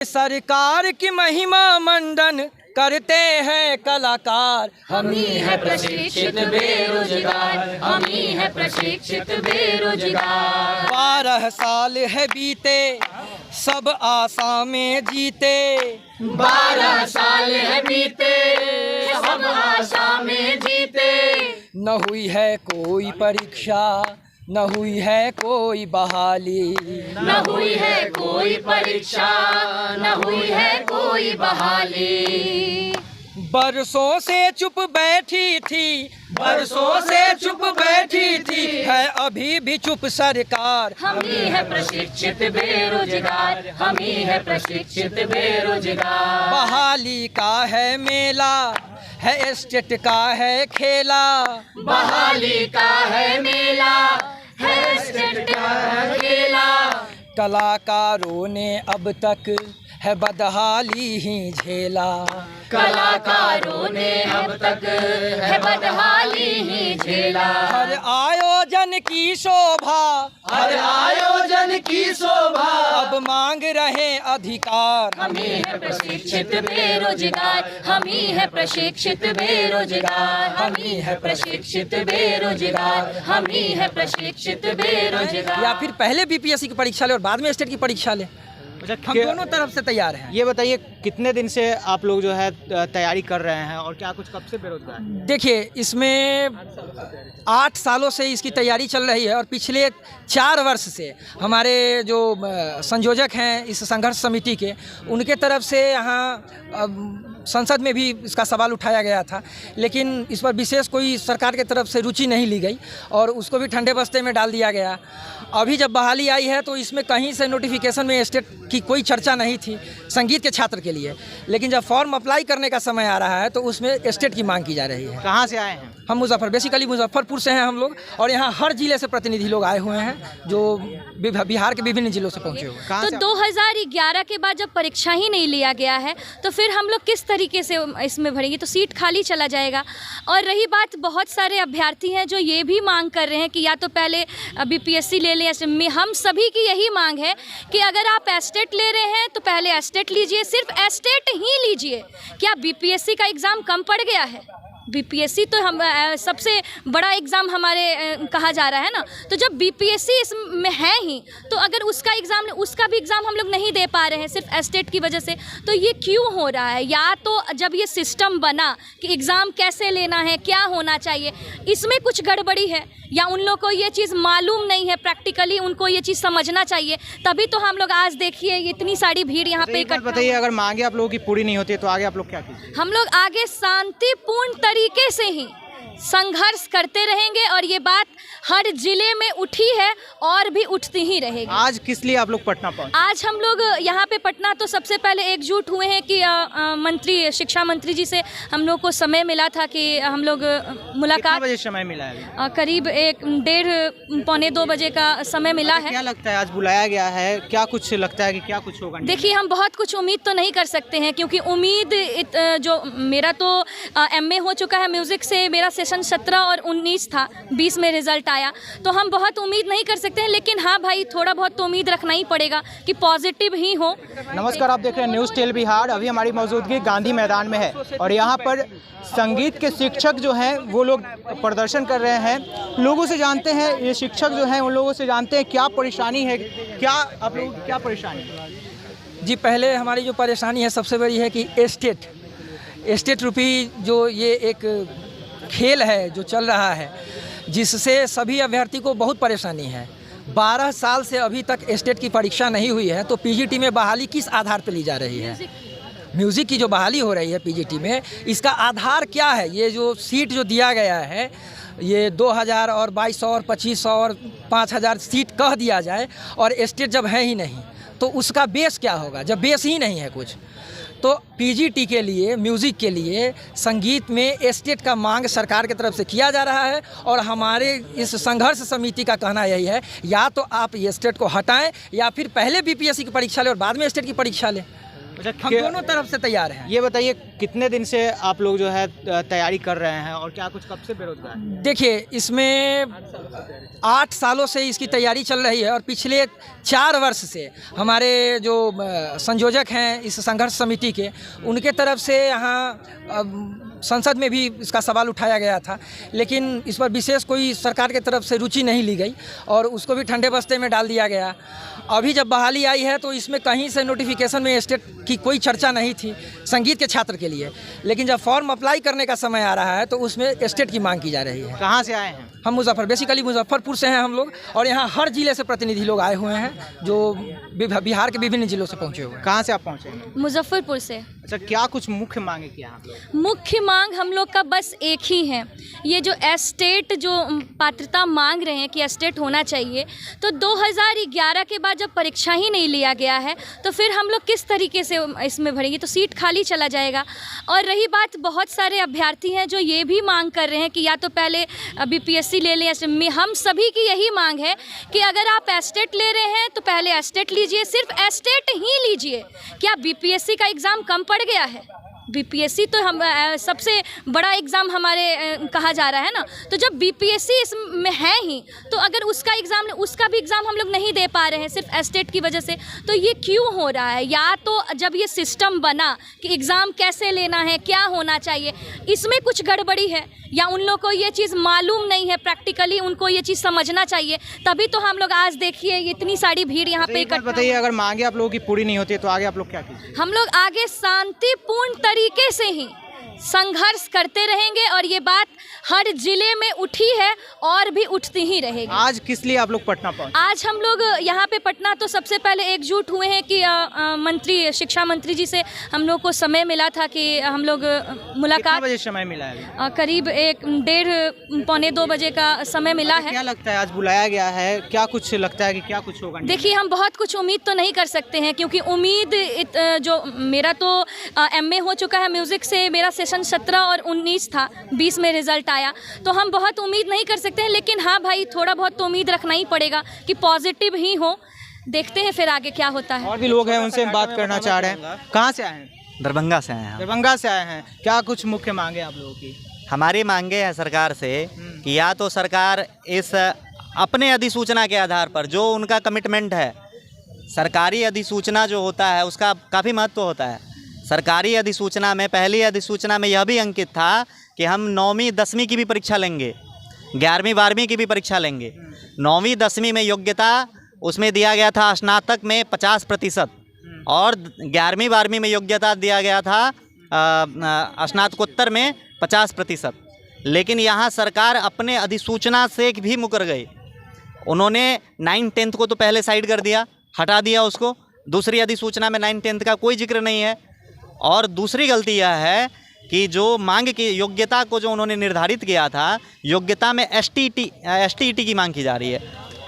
सरकार की महिमा मंडन करते हैं कलाकार। हम ही है प्रशिक्षित बेरोजगार, हम ही है प्रशिक्षित बेरोजगार। 12 साल है बीते सब आशा में जीते, 12 साल है बीते सब आशा में जीते। न हुई है कोई परीक्षा, न हुई है कोई बहाली, न हुई है कोई परीक्षा, न हुई है कोई बहाली। बरसों से चुप बैठी थी, बरसों से चुप बैठी थी, है अभी भी चुप सरकार। हम ही है प्रशिक्षित बेरोजगार, हम ही है प्रशिक्षित बेरोजगार। बहाली का है मेला, है स्टेट का है खेला, बहाली का है मेला, है स्टेट का खेला। कलाकारों ने अब तक है बदहाली ही झेला, कलाकारों ने अब तक है बदहाली ही झेला। हर आयोजन की शोभा, हर आयोजन की शोभा, अब मांग रहे अधिकार। हम ही है प्रशिक्षित बेरोजगार, हम ही है प्रशिक्षित बेरोजगार, हम ही है प्रशिक्षित बेरोजगार, हम ही है प्रशिक्षित बेरोजगार। या फिर पहले बीपीएससी की परीक्षा ले और बाद में स्टेट की परीक्षा ले, हम दोनों तरफ से तैयार हैं। ये बताइए कितने दिन से आप लोग जो है तैयारी कर रहे हैं और क्या कुछ कब से बेरोजगार? देखिए, इसमें 8 सालों से इसकी तैयारी चल रही है और पिछले 4 वर्ष से हमारे जो संयोजक हैं इस संघर्ष समिति के, उनके तरफ से यहाँ संसद में भी इसका सवाल उठाया गया था, लेकिन इस पर विशेष कोई सरकार के तरफ से रुचि नहीं ली गई और उसको भी ठंडे बस्ते में डाल दिया गया। अभी जब बहाली आई है तो इसमें कहीं से नोटिफिकेशन में स्टेट की कोई चर्चा नहीं थी संगीत के छात्र के लिए, लेकिन जब फॉर्म अप्लाई करने का समय आ रहा है तो उसमें स्टेट की मांग की जा रही है। कहाँ से आए हैं? हम बेसिकली मुजफ्फरपुर से हैं हम लोग, और यहाँ हर जिले से प्रतिनिधि लोग आए हुए हैं जो बिहार के विभिन्न जिलों से पहुँचे हुए हैं। तो 2011 के बाद जब परीक्षा ही नहीं लिया गया है तो फिर हम लोग किस तरीके से इसमें भरेंगे? तो सीट खाली चला जाएगा। और रही बात, बहुत सारे अभ्यर्थी हैं जो ये भी मांग कर रहे हैं कि या तो पहले बीपीएससी ले लें। हम सभी की यही मांग है कि अगर आप एस्टेट ले रहे हैं तो पहले एस्टेट लीजिए, सिर्फ एस्टेट ही लीजिए। क्या बीपीएससी का एग्ज़ाम कम पड़ गया है? बीपीएससी तो हम सबसे बड़ा एग्ज़ाम हमारे कहा जा रहा है ना। तो जब बीपीएससी इसमें है ही तो अगर उसका भी एग्ज़ाम हम लोग नहीं दे पा रहे हैं सिर्फ एस्टेट की वजह से, तो ये क्यों हो रहा है? या तो जब ये सिस्टम बना कि एग्ज़ाम कैसे लेना है, क्या होना चाहिए, इसमें कुछ गड़बड़ी है, या उन लोगों को ये चीज़ मालूम नहीं है, प्रैक्टिकली उनको ये चीज़ समझना चाहिए। तभी तो हम लोग आज देखिए इतनी सारी भीड़ यहाँ पे इकट्ठा। बताइए, अगर मांगे आप लोगों की पूरी नहीं होती है तो आगे आप लोग क्या कीजिए? हम लोग आगे शांतिपूर्ण तरीके से ही संघर्ष करते रहेंगे और ये बात हर जिले में उठी है और भी उठती ही रहेगी। आज किस लिए आप लोग पटना पहुंचे? आज हम लोग यहाँ पे पटना तो सबसे पहले एकजुट हुए हैं कि शिक्षा मंत्री जी से हम लोग को समय मिला था कि हम लोग मुलाकात। कितना बजे समय मिला है? करीब 1:30 पौने 2 बजे का समय मिला है। क्या लगता है आज बुलाया गया है? क्या कुछ लगता है कि क्या कुछ होगा? देखिए, हम बहुत कुछ उम्मीद तो नहीं कर सकते हैं क्योंकि उम्मीद जो मेरा तो एमए हो चुका है म्यूज़िक से, मेरा सेशन 17 और 19 था, 20 में रिजल्ट आया, तो हम बहुत उम्मीद नहीं कर सकते हैं। लेकिन हाँ भाई, थोड़ा बहुत तो उम्मीद रखना ही पड़ेगा कि पॉजिटिव ही हो। नमस्कार, आप देख रहे हैं न्यूज़ टेल बिहार। अभी हमारी मौजूदगी गांधी मैदान में है और यहाँ पर संगीत के शिक्षक जो हैं वो लोग प्रदर्शन कर रहे हैं। लोगों से जानते हैं, ये शिक्षक जो हैं उन लोगों से जानते हैं क्या परेशानी है, क्या आप लोग क्या परेशानी है? जी, पहले हमारी जो परेशानी है सबसे बड़ी है कि एस्टेट रूपी जो ये एक खेल है जो चल रहा है, जिससे सभी अभ्यर्थी को बहुत परेशानी है। 12 साल से अभी तक स्टेट की परीक्षा नहीं हुई है, तो पीजीटी में बहाली किस आधार पर ली जा रही है? म्यूज़िक की जो बहाली हो रही है पीजीटी में, इसका आधार क्या है? ये जो सीट जो दिया गया है, ये 2000 और 2200 और 2500 और 5000 सीट कह दिया जाए और स्टेट जब है ही नहीं तो उसका बेस क्या होगा? जब बेस ही नहीं है कुछ, तो पीजीटी के लिए, म्यूज़िक के लिए, संगीत में स्टेट का मांग सरकार की तरफ से किया जा रहा है। और हमारे इस संघर्ष समिति का कहना यही है, या तो आप ये स्टेट को हटाएं या फिर पहले बीपीएससी की परीक्षा लें और बाद में स्टेट की परीक्षा लें। हम दोनों तरफ से तैयार हैं। ये बताइए कितने दिन से आप लोग जो है तैयारी कर रहे हैं और क्या कुछ कब से बेरोजगार हैं? देखिए, इसमें 8 सालों से इसकी तैयारी चल रही है और पिछले 4 वर्ष से हमारे जो संयोजक हैं इस संघर्ष समिति के, उनके तरफ से यहाँ संसद में भी इसका सवाल उठाया गया था, लेकिन इस पर विशेष कोई सरकार की तरफ से रुचि नहीं ली गई और उसको भी ठंडे बस्ते में डाल दिया गया। अभी जब बहाली आई है तो इसमें कहीं से नोटिफिकेशन में स्टेट की कोई चर्चा नहीं थी संगीत के छात्र के लिए, लेकिन जब फॉर्म अप्लाई करने का समय आ रहा है तो उसमें स्टेट की मांग की जा रही है। कहाँ से आए हैं? हम बेसिकली मुजफ्फरपुर से हैं हम लोग, और यहाँ हर जिले से प्रतिनिधि लोग आए हुए हैं जो बिहार के विभिन्न जिलों से पहुँचे हुए हैं। कहाँ से आप पहुँचे हैं? मुजफ्फरपुर से। अच्छा, क्या कुछ मुख्य मांगे किया आप लोग? मुख्य मांग हम लोग का बस एक ही है, ये जो एस्टेट जो पात्रता मांग रहे हैं कि एस्टेट होना चाहिए, तो 2011 के बाद जब परीक्षा ही नहीं लिया गया है तो फिर हम लोग किस तरीके से इसमें भरेंगे, तो सीट खाली चला जाएगा। और रही बात, बहुत सारे अभ्यर्थी हैं जो ये भी मांग कर रहे हैं कि या तो पहले बीपीएससी ले लें। हम सभी की यही मांग है कि अगर आप एस्टेट ले रहे हैं तो पहले एस्टेट लीजिए, सिर्फ एस्टेट ही लीजिए। क्या बीपीएससी का एग्ज़ाम कम पड़ गया है? बीपीएससी तो हम सबसे बड़ा एग्ज़ाम हमारे कहा जा रहा है ना, तो जब बीपीएससी इसमें है ही तो अगर उसका भी एग्ज़ाम हम लोग नहीं दे पा रहे हैं सिर्फ एस्टेट की वजह से, तो ये क्यों हो रहा है? या तो जब ये सिस्टम बना कि एग्ज़ाम कैसे लेना है, क्या होना चाहिए, इसमें कुछ गड़बड़ी है, या उन लोग को ये चीज़ मालूम नहीं है, प्रैक्टिकली उनको ये चीज़ समझना चाहिए, तभी तो हम लोग आज देखिए इतनी सारी भीड़ यहाँ पे इकट्ठा। बताइए, अगर मांगे आप लोगों की पूरी नहीं होती है तो आगे आप लोग क्या कीजिए? हम लोग आगे शांतिपूर्ण तरीके से ही संघर्ष करते रहेंगे और ये बात हर जिले में उठी है और भी उठती ही रहेगी। आज किस लिए आप लोग पटना पहुंचे? आज हम लोग यहाँ पे पटना तो सबसे पहले एकजुट हुए हैं कि शिक्षा मंत्री जी से हम लोग को समय मिला था कि हम लोग मुलाकात। कितने बजे समय मिला है? करीब 1:30 पौने 2 बजे का समय मिला है। क्या लगता है आज बुलाया गया है, क्या कुछ लगता है कि क्या कुछ होगा? देखिए, हम बहुत कुछ उम्मीद तो नहीं कर सकते हैं, क्योंकि उम्मीद जो मेरा तो एमए हो चुका है म्यूज़िक से, मेरा सेशन 17 और 19 था, 20 में रिजल्ट आया, तो हम बहुत उम्मीद नहीं कर सकते हैं, लेकिन हाँ भाई, थोड़ा बहुत तो उम्मीद रखना ही पड़ेगा कि पॉजिटिव ही हो। देखते हैं फिर आगे क्या होता है। और भी लोग हैं, उनसे बात करना चाह रहे हैं। कहाँ से आए हैं? दरभंगा से आए हैं। दरभंगा से आए हैं। क्या कुछ मुख्य मांगे आप लोगों की? हमारी मांगे हैं सरकार से कि या तो सरकार इस अपने अधिसूचना के आधार पर जो उनका कमिटमेंट है, सरकारी अधिसूचना जो होता है उसका काफ़ी महत्व होता है। सरकारी अधिसूचना में, पहली अधिसूचना में यह भी अंकित था कि हम 9वीं 10वीं की भी परीक्षा लेंगे, 11वीं 12वीं की भी परीक्षा लेंगे। 9वीं 10वीं में योग्यता उसमें दिया गया था स्नातक में 50% और 11वीं 12वीं में योग्यता दिया गया था स्नातकोत्तर में 50%। लेकिन यहाँ सरकार अपने अधिसूचना से भी मुकर गई। उन्होंने 9-10 को तो पहले साइड कर दिया, हटा दिया उसको। दूसरी अधिसूचना में 9-10 का कोई जिक्र नहीं है। और दूसरी गलती यह है कि जो मांग की योग्यता को जो उन्होंने निर्धारित किया था, योग्यता में एसटीईटी की मांग की जा रही है,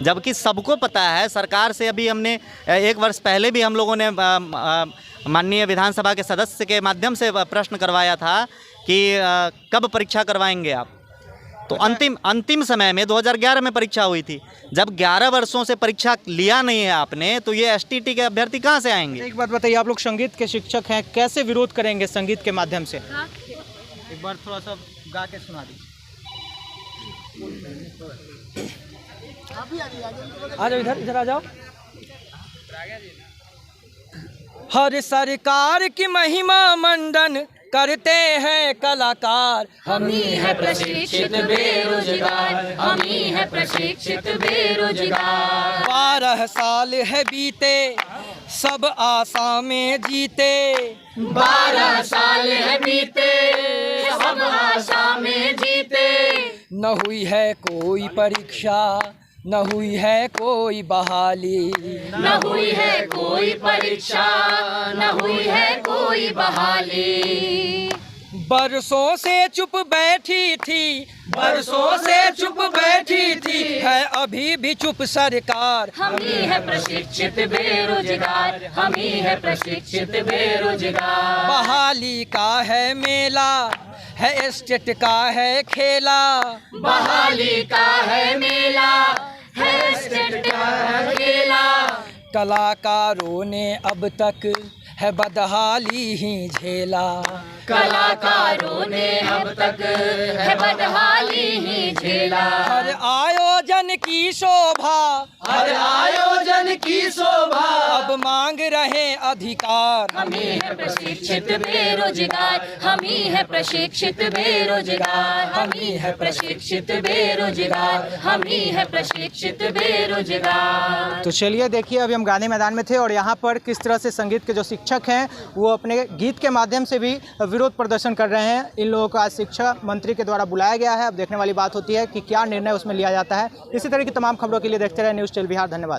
जबकि सबको पता है, सरकार से अभी हमने 1 वर्ष पहले भी हम लोगों ने माननीय विधानसभा के सदस्य के माध्यम से प्रश्न करवाया था कि कब परीक्षा करवाएंगे आप। तो अंतिम समय में 2011 में परीक्षा हुई थी। जब 11 वर्षों से परीक्षा लिया नहीं है आपने, तो ये एसटीईटी के अभ्यर्थी कहाँ से आएंगे? एक बात बताइए, आप लोग संगीत के शिक्षक हैं, कैसे विरोध करेंगे संगीत के माध्यम से? एक बार थोड़ा सा गा के सुना दीजिए। आ जाओ, इधर आ जाओ। हर सरकार की महिमा मंडन करते हैं कलाकार, हम ही है प्रशिक्षित बेरोजगार, हम ही है प्रशिक्षित बेरोजगार। 12 साल है बीते, सब आशा में जीते। 12 साल है बीते, सब आशा में जीते। न हुई है कोई परीक्षा, न हुई है कोई बहाली, न हुई है कोई परीक्षा, न हुई है कोई बहाली। बरसों से चुप बैठी थी, बरसों से चुप बैठी थी, है अभी भी चुप सरकार। हम ही है प्रशिक्षित बेरोजगार, हम ही है प्रशिक्षित बेरोजगार। बहाली का है मेला, है स्टेट का है खेला। बहाली का है मेला, है स्टेट का है खेला। कलाकारों ने अब तक है बदहाली ही झेला। कलाकारों ने अब तक है बदहाली ही झेला। हर आयोजन की शोभा, हर आयोजन की शोभा, अब मांग रहे अधिकार। हम ही है प्रशिक्षित बेरोजगार, हम ही है प्रशिक्षित बेरोजगार, हम ही है प्रशिक्षित बेरोजगार, हम ही है प्रशिक्षित बेरोजगार। तो चलिए देखिए, अभी हम गांधी मैदान में थे और यहाँ पर किस तरह से संगीत के जो शिक्षक हैं वो अपने गीत के माध्यम से भी विरोध प्रदर्शन कर रहे हैं। इन लोगों को आज शिक्षा मंत्री के द्वारा बुलाया गया है। अब देखने वाली बात होती है कि क्या निर्णय उसमें लिया जाता है। इसी तरह की तमाम खबरों के लिए देखते रहे न्यूज़ 12 बिहार। धन्यवाद।